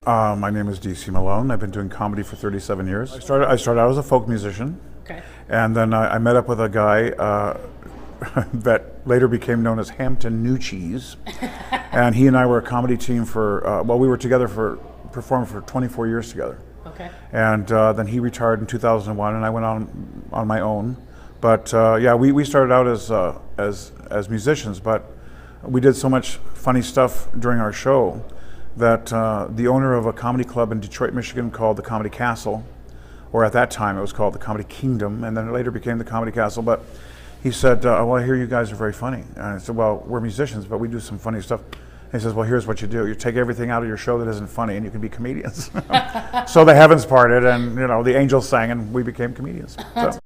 My name is DC Malone. I've been doing comedy for 37 years. I started out as a folk musician, Okay. and then I met up with a guy that later became known as Hampton New Cheese, and he and I were a comedy team for, we were together performed for 24 years together. Okay. And then he retired in 2001, and I went on my own. But we started out as musicians, but we did so much funny stuff during our show that the owner of a comedy club in Detroit, Michigan called the Comedy Castle, or at that time it was called the Comedy Kingdom, and then it later became the Comedy Castle. But he said, well, I hear you guys are very funny. And I said, well, we're musicians, but we do some funny stuff. And he says, well, here's what you do. You take everything out of your show that isn't funny, and you can be comedians. So the heavens parted, and the angels sang, and we became comedians. So. That was.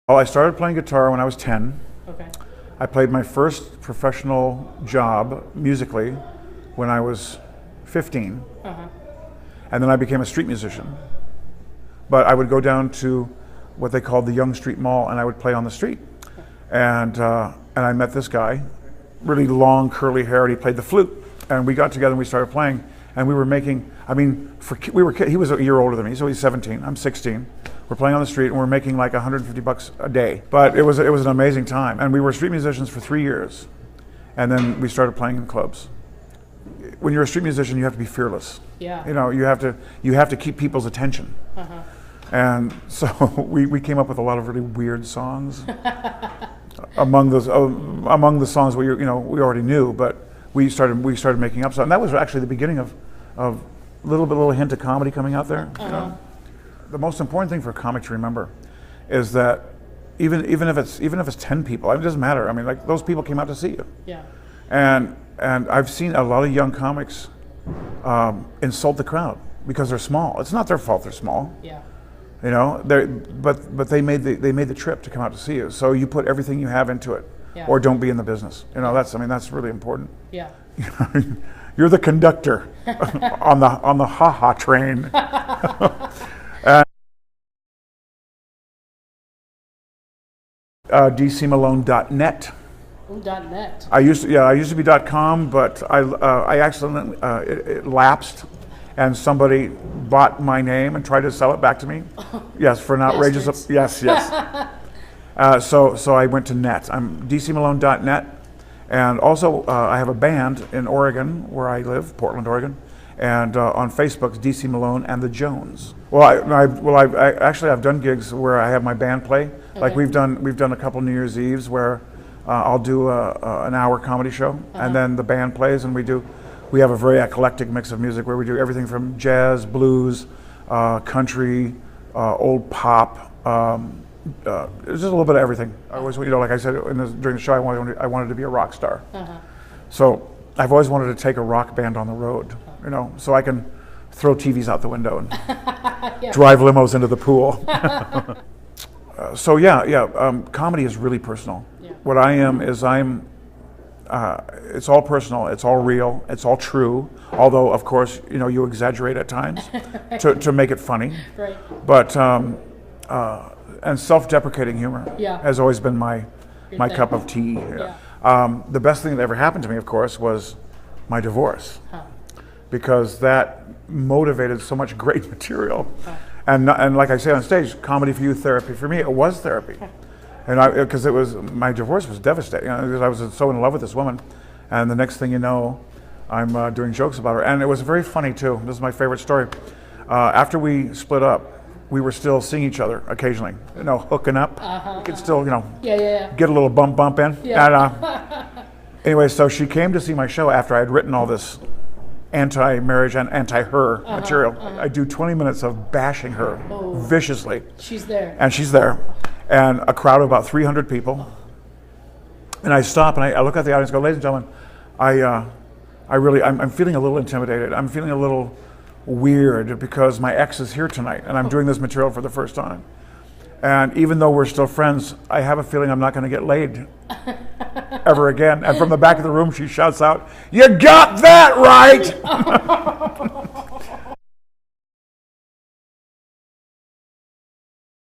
Well, I started playing guitar when I was 10. Okay. I played my first professional job musically when I was 15. Uh-huh. And then I became a street musician. But I would go down to what they called the Young Street Mall, and I would play on the street. And I met this guy, really long curly hair, and he played the flute. And we got together and we started playing, and we were making. He was a year older than me, so he's 17. I'm 16. We're playing on the street, and we're making like $150 a day. But it was an amazing time, and we were street musicians for 3 years, and then we started playing in clubs. When you're a street musician, you have to be fearless. Yeah. You have to keep people's attention. Uh-huh. And so we came up with a lot of really weird songs. among the songs we already knew, but we started making up songs. And that was actually the beginning of little hint of comedy coming out there. Uh-huh. The most important thing for a comic to remember is that even if it's 10 people, it doesn't matter. I mean, like, those people came out to see you. Yeah. And I've seen a lot of young comics insult the crowd because they're small. It's not their fault they're small. Yeah. But they made the trip to come out to see you. So you put everything you have into it, Yeah. or don't be in the business. That's really important. Yeah. You're the conductor on the ha-ha train. DCMalone.net. Ooh, .net. I used to be .com, but I accidentally it lapsed, and somebody bought my name and tried to sell it back to me. Yes, for an outrageous. Bastards. Yes. So I went to net. I'm DCMalone.net, and also I have a band in Oregon, where I live, Portland, Oregon, and on Facebook it's DC Malone and the Jones. I've done gigs where I have my band play. Okay. Like we've done a couple New Year's Eves where I'll do an hour comedy show, Uh-huh. and then the band plays, and we have a very eclectic mix of music where we do everything from jazz, blues, country, old pop. There's just a little bit of everything. I always, like I said during the show, I wanted to be a rock star. Uh-huh. So I've always wanted to take a rock band on the road, so I can throw TVs out the window and Yeah. drive limos into the pool. Comedy is really personal. Yeah. What I am is it's all personal, it's all real, it's all true. Although, of course, you exaggerate at times to make it funny. Right. But and self-deprecating humor Yeah. has always been my Your thing. cup of tea. Yeah. The best thing that ever happened to me, of course, was my divorce, Huh. because that motivated so much great material. Huh. And like I say on stage, comedy for you, therapy for me. It was therapy, and because my divorce was devastating. Because I was so in love with this woman, and the next thing you know, I'm doing jokes about her, and it was very funny too. This is my favorite story. After we split up, we were still seeing each other occasionally, hooking up. Uh-huh, You could still, Yeah. get a little bump in. Yeah. And, anyway, so she came to see my show after I had written all this anti-marriage and anti-her material. I do 20 minutes of bashing her viciously. She's there. And she's there. And a crowd of about 300 people. And I stop and I look at the audience and go, ladies and gentlemen, I'm feeling a little intimidated. I'm feeling a little weird because my ex is here tonight and I'm doing this material for the first time. And even though we're still friends, I have a feeling I'm not going to get laid ever again. And from the back of the room, she shouts out, "You got that right!"